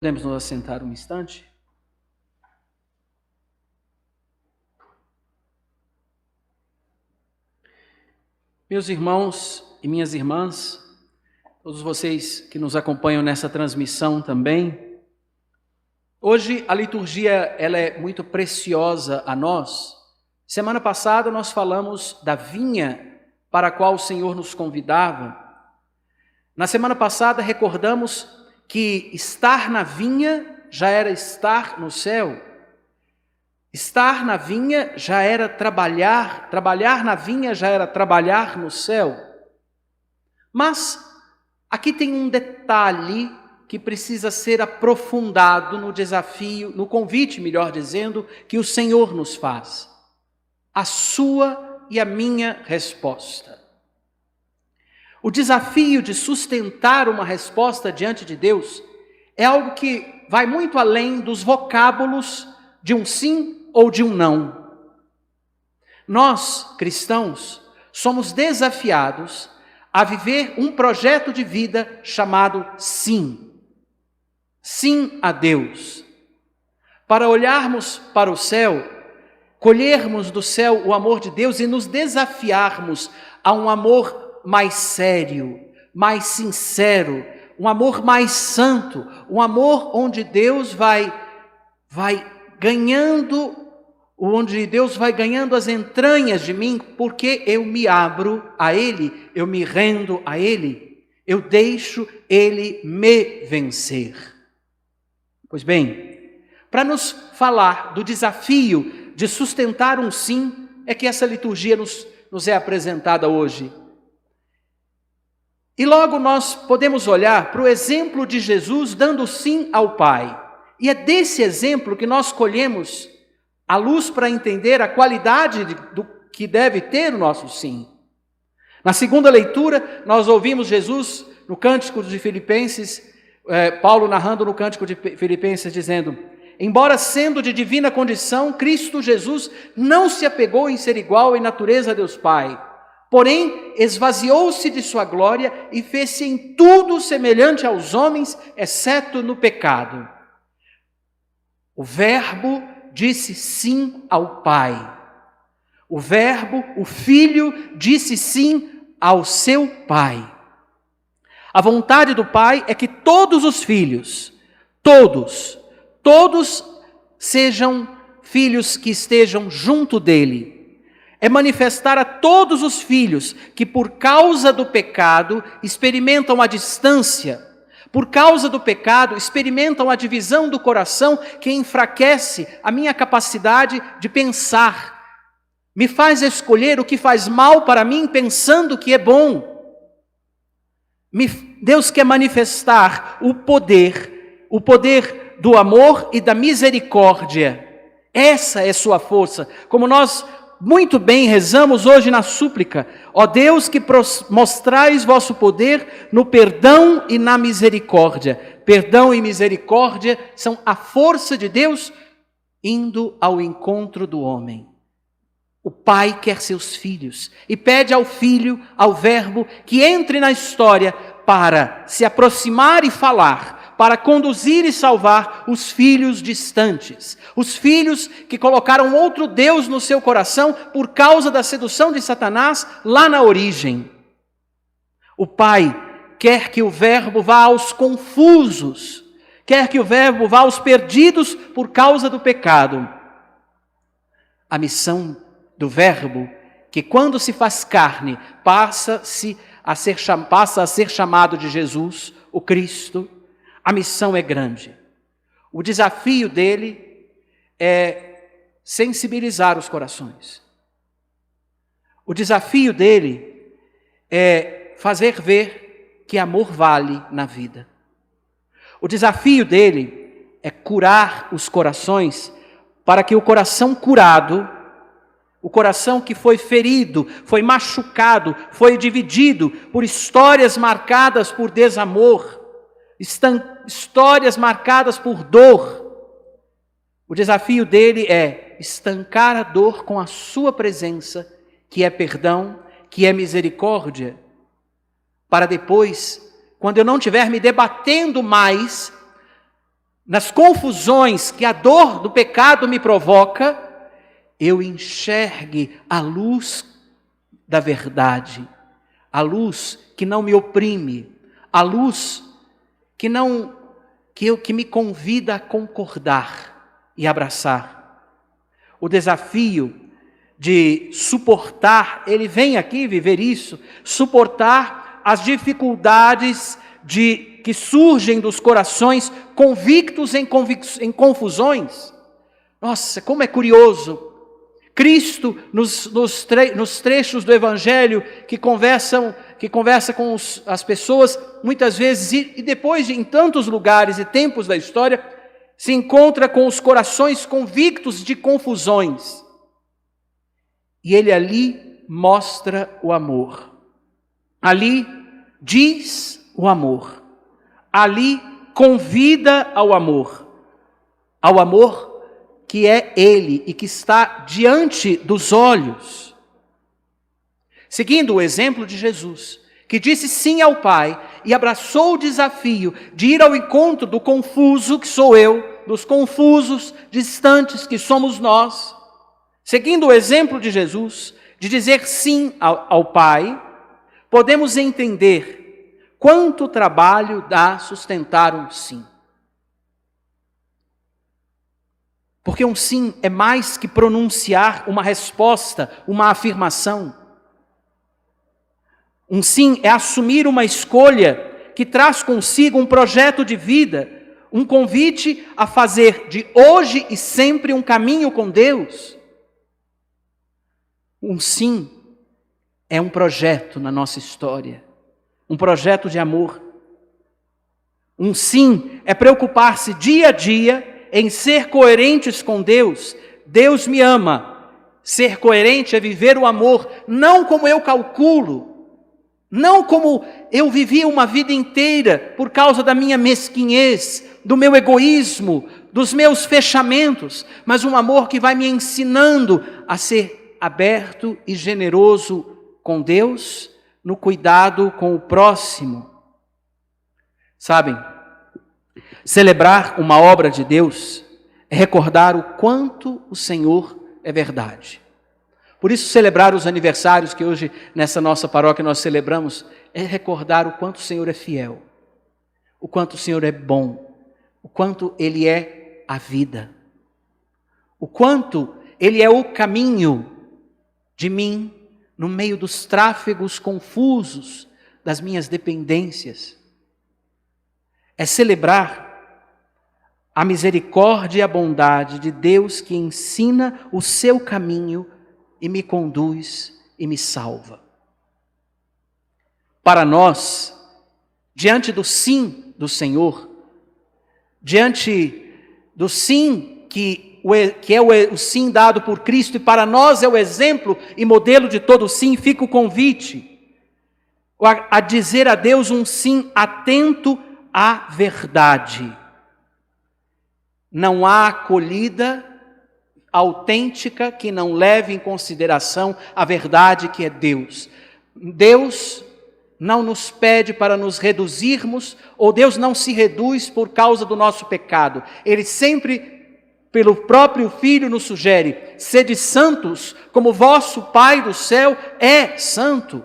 Podemos nos assentar um instante? Meus irmãos e minhas irmãs, todos vocês que nos acompanham nessa transmissão também, hoje a liturgia ela é muito preciosa a nós. Semana passada nós falamos da vinha para a qual o Senhor nos convidava. Na semana passada recordamos que estar na vinha já era estar no céu. Estar na vinha já era trabalhar na vinha já era trabalhar no céu. Mas aqui tem um detalhe que precisa ser aprofundado no desafio, no convite, melhor dizendo, que o Senhor nos faz. A sua e a minha resposta. O desafio de sustentar uma resposta diante de Deus é algo que vai muito além dos vocábulos de um sim ou de um não. Nós, cristãos, somos desafiados a viver um projeto de vida chamado sim. Sim a Deus. Para olharmos para o céu, colhermos do céu o amor de Deus e nos desafiarmos a um amor mais sério, mais sincero, um amor mais santo, um amor onde Deus vai ganhando as entranhas de mim, porque eu me abro a Ele, eu me rendo a Ele, eu deixo Ele me vencer. Pois bem, para nos falar do desafio de sustentar um sim, é que essa liturgia nos é apresentada hoje. E logo nós podemos olhar para o exemplo de Jesus dando sim ao Pai. E é desse exemplo que nós colhemos a luz para entender a qualidade do que deve ter o nosso sim. Na segunda leitura, nós ouvimos Jesus no Cântico de Filipenses, Paulo narrando no Cântico de Filipenses, dizendo: embora sendo de divina condição, Cristo Jesus não se apegou em ser igual em natureza a Deus Pai. Porém, esvaziou-se de sua glória e fez-se em tudo semelhante aos homens, exceto no pecado. O Verbo disse sim ao Pai. O Verbo, o Filho, disse sim ao seu Pai. A vontade do Pai é que todos os filhos, todos sejam filhos que estejam junto dele. É manifestar a todos os filhos que por causa do pecado experimentam a distância, por causa do pecado experimentam a divisão do coração que enfraquece a minha capacidade de pensar, me faz escolher o que faz mal para mim pensando que é bom. Deus quer manifestar o poder do amor e da misericórdia. Essa é sua força, como nós muito bem rezamos hoje na súplica: ó Deus, que mostrais vosso poder no perdão e na misericórdia. Perdão e misericórdia são a força de Deus indo ao encontro do homem. O Pai quer seus filhos e pede ao Filho, ao Verbo, que entre na história para se aproximar e falar, para conduzir e salvar os filhos distantes, os filhos que colocaram outro Deus no seu coração por causa da sedução de Satanás lá na origem. O Pai quer que o Verbo vá aos confusos, quer que o Verbo vá aos perdidos por causa do pecado. A missão do Verbo, que quando se faz carne, passa a ser chamado de Jesus, o Cristo. A missão é grande. O desafio dele é sensibilizar os corações. O desafio dele é fazer ver que amor vale na vida. O desafio dele é curar os corações para que o coração curado, o coração que foi ferido, foi machucado, foi dividido por histórias marcadas por desamor, histórias marcadas por dor. O desafio dele é estancar a dor com a sua presença, que é perdão, que é misericórdia, para depois, quando eu não estiver me debatendo mais nas confusões que a dor do pecado me provoca, eu enxergue a luz da verdade, a luz que não me oprime, a luz que me convida a concordar e abraçar. O desafio de suportar, ele vem aqui viver isso, suportar as dificuldades que surgem dos corações convictos em confusões. Nossa, como é curioso! Cristo, nos trechos do Evangelho que conversa com as pessoas, muitas vezes, e depois em tantos lugares e tempos da história, se encontra com os corações convictos de confusões. E ele ali mostra o amor. Ali diz o amor. Ali convida ao amor que é Ele e que está diante dos olhos. Seguindo o exemplo de Jesus, que disse sim ao Pai e abraçou o desafio de ir ao encontro do confuso que sou eu, dos confusos, distantes que somos nós. Seguindo o exemplo de Jesus, de dizer sim ao Pai, podemos entender quanto trabalho dá sustentar um sim. Porque um sim é mais que pronunciar uma resposta, uma afirmação. Um sim é assumir uma escolha que traz consigo um projeto de vida, um convite a fazer de hoje e sempre um caminho com Deus. Um sim é um projeto na nossa história, um projeto de amor. Um sim é preocupar-se dia a dia em ser coerentes com Deus. Deus me ama. Ser coerente é viver o amor, não como eu calculo, não como eu vivi uma vida inteira por causa da minha mesquinhez, do meu egoísmo, dos meus fechamentos, mas um amor que vai me ensinando a ser aberto e generoso com Deus, no cuidado com o próximo. Sabem, celebrar uma obra de Deus é recordar o quanto o Senhor é verdade. Por isso, celebrar os aniversários que hoje, nessa nossa paróquia, nós celebramos, é recordar o quanto o Senhor é fiel, o quanto o Senhor é bom, o quanto Ele é a vida, o quanto Ele é o caminho de mim no meio dos tráfegos confusos das minhas dependências. É celebrar a misericórdia e a bondade de Deus que ensina o seu caminho e me conduz e me salva. Para nós, diante do sim do Senhor, diante do sim que é o sim dado por Cristo, e para nós é o exemplo e modelo de todo sim, fica o convite a dizer a Deus um sim atento à verdade. Não há acolhida autêntica que não leve em consideração a verdade que é Deus. Deus não nos pede para nos reduzirmos, ou Deus não se reduz por causa do nosso pecado. Ele sempre, pelo próprio Filho, nos sugere: sede santos, como vosso Pai do céu é santo.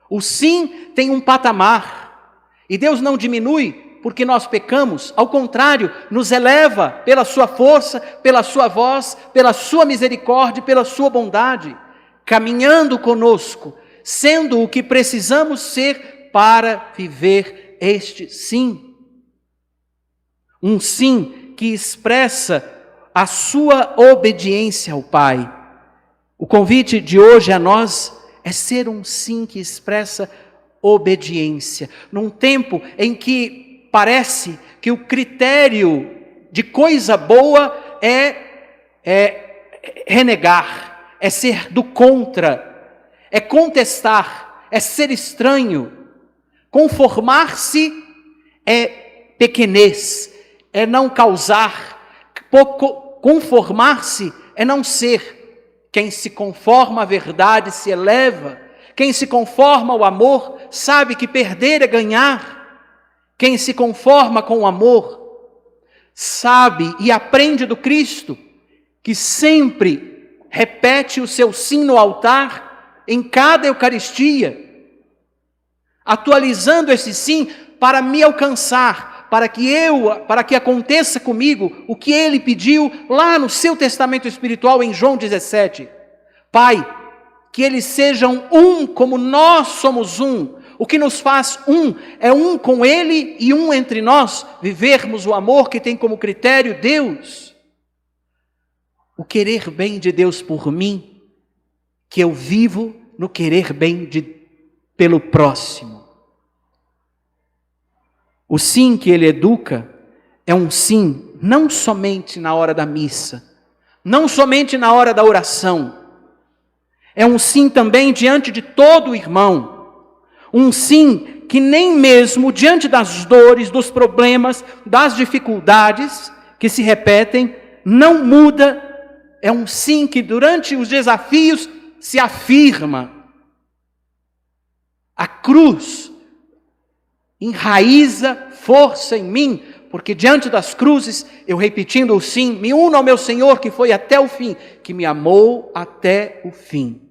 O sim tem um patamar, e Deus não diminui porque nós pecamos, ao contrário, nos eleva pela sua força, pela sua voz, pela sua misericórdia, pela sua bondade, caminhando conosco, sendo o que precisamos ser para viver este sim. Um sim que expressa a sua obediência ao Pai. O convite de hoje a nós é ser um sim que expressa obediência, num tempo em que parece que o critério de coisa boa é renegar, é ser do contra, é contestar, é ser estranho. Conformar-se é pequenez, é não causar. Conformar-se é não ser. Quem se conforma à verdade se eleva. Quem se conforma ao amor sabe que perder é ganhar. Quem se conforma com o amor sabe e aprende do Cristo, que sempre repete o seu sim no altar, em cada Eucaristia, atualizando esse sim para me alcançar, para que aconteça comigo o que ele pediu lá no seu testamento espiritual em João 17. Pai, que eles sejam um como nós somos um. O que nos faz um é um com ele e um entre nós, vivermos o amor que tem como critério Deus. O querer bem de Deus por mim, que eu vivo no querer bem pelo próximo. O sim que ele educa é um sim não somente na hora da missa, não somente na hora da oração, é um sim também diante de todo irmão, um sim que nem mesmo diante das dores, dos problemas, das dificuldades que se repetem, não muda, é um sim que durante os desafios se afirma. A cruz enraiza força em mim, porque diante das cruzes, eu repetindo o sim, me uno ao meu Senhor que foi até o fim, que me amou até o fim.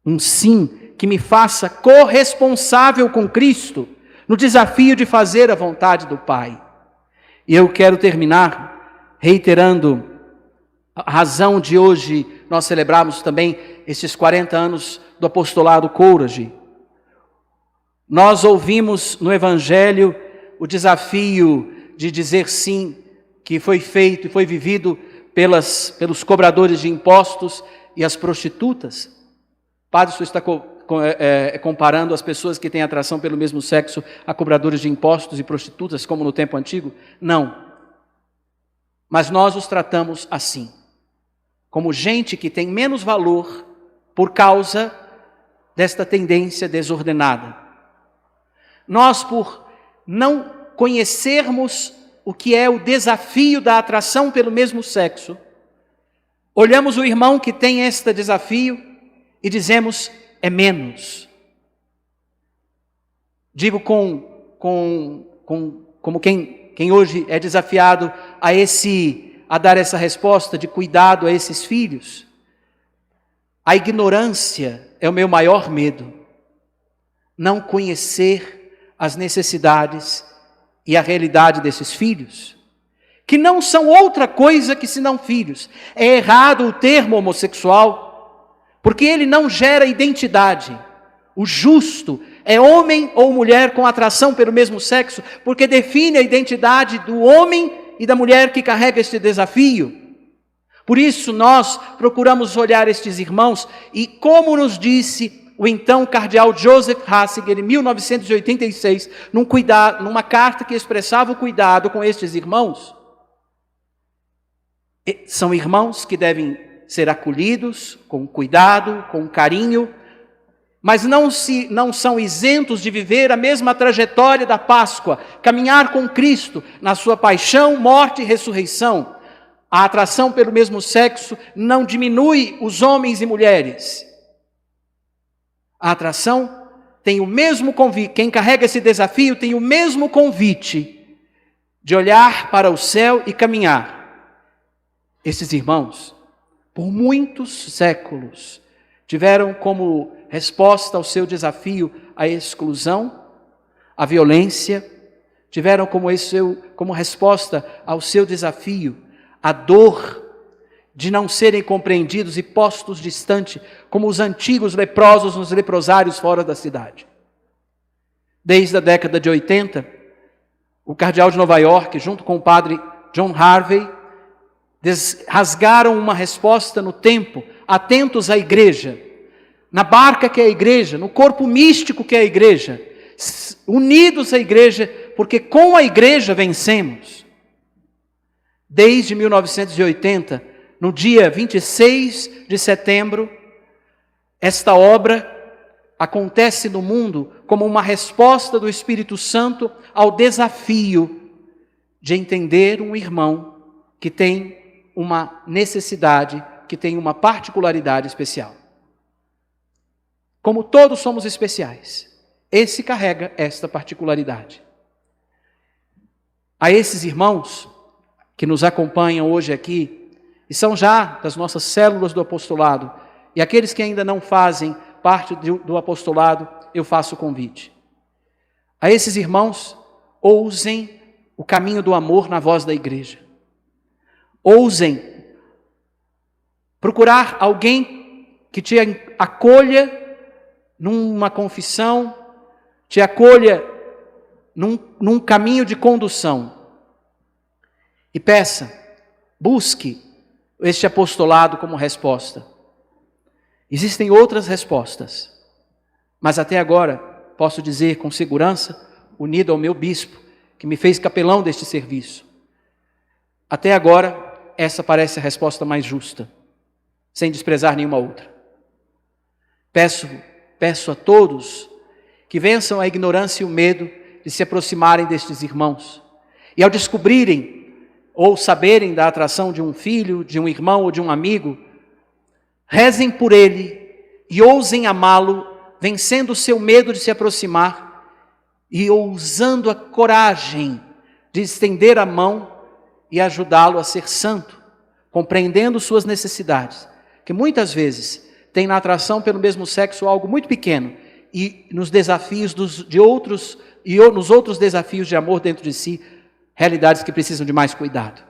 Um sim que me faça corresponsável com Cristo, no desafio de fazer a vontade do Pai. E eu quero terminar reiterando a razão de hoje nós celebrarmos também esses 40 anos do apostolado Courage. Nós ouvimos no Evangelho o desafio de dizer sim, que foi feito e foi vivido pelos cobradores de impostos e as prostitutas. O padre só está comparando as pessoas que têm atração pelo mesmo sexo a cobradores de impostos e prostitutas, como no tempo antigo? Não. Mas nós os tratamos assim, como gente que tem menos valor por causa desta tendência desordenada. Nós, por não conhecermos o que é o desafio da atração pelo mesmo sexo, olhamos o irmão que tem este desafio e dizemos, é menos. Digo como quem hoje é desafiado a dar essa resposta de cuidado a esses filhos. A ignorância é o meu maior medo. Não conhecer as necessidades e a realidade desses filhos, que não são outra coisa que senão filhos. É errado o termo homossexual, porque ele não gera identidade. O justo é homem ou mulher com atração pelo mesmo sexo, porque define a identidade do homem e da mulher que carrega este desafio. Por isso nós procuramos olhar estes irmãos e, como nos disse o então cardeal Joseph Ratzinger, em 1986, numa carta que expressava o cuidado com estes irmãos, são irmãos que devem ser acolhidos com cuidado, com carinho, mas não são isentos de viver a mesma trajetória da Páscoa, caminhar com Cristo na sua paixão, morte e ressurreição. A atração pelo mesmo sexo não diminui os homens e mulheres. A atração tem o mesmo convite, quem carrega esse desafio tem o mesmo convite de olhar para o céu e caminhar. Esses irmãos, por muitos séculos, tiveram como resposta ao seu desafio a exclusão, a violência, tiveram como resposta ao seu desafio a dor de não serem compreendidos e postos distante, como os antigos leprosos nos leprosários fora da cidade. Desde a década de 80, o cardeal de Nova York, junto com o padre John Harvey, rasgaram uma resposta no tempo, atentos à igreja, na barca que é a igreja, no corpo místico que é a igreja, unidos à igreja, porque com a igreja vencemos. Desde 1980, no dia 26 de setembro, esta obra acontece no mundo como uma resposta do Espírito Santo ao desafio de entender um irmão que tem uma necessidade, que tem uma particularidade especial. Como todos somos especiais, esse carrega esta particularidade. A esses irmãos que nos acompanham hoje aqui, e são já das nossas células do apostolado, e aqueles que ainda não fazem parte do apostolado, eu faço o convite. A esses irmãos, ousem o caminho do amor na voz da igreja. Ousem procurar alguém que te acolha numa confissão, te acolha num caminho de condução. E busque este apostolado como resposta. Existem outras respostas, mas até agora posso dizer com segurança, unido ao meu bispo, que me fez capelão deste serviço. Até agora, essa parece a resposta mais justa, sem desprezar nenhuma outra. Peço a todos que vençam a ignorância e o medo de se aproximarem destes irmãos. E ao descobrirem ou saberem da atração de um filho, de um irmão ou de um amigo, rezem por ele e ousem amá-lo, vencendo o seu medo de se aproximar e ousando a coragem de estender a mão e ajudá-lo a ser santo, compreendendo suas necessidades, que muitas vezes tem na atração pelo mesmo sexo algo muito pequeno, e nos desafios nos outros desafios de amor dentro de si, realidades que precisam de mais cuidado.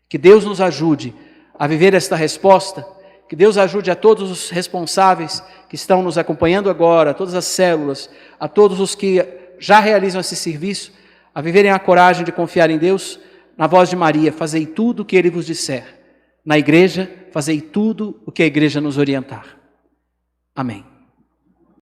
Que Deus nos ajude a viver esta resposta, que Deus ajude a todos os responsáveis que estão nos acompanhando agora, a todas as células, a todos os que já realizam esse serviço, a viverem a coragem de confiar em Deus, na voz de Maria: fazei tudo o que Ele vos disser. Na igreja, fazei tudo o que a igreja nos orientar. Amém.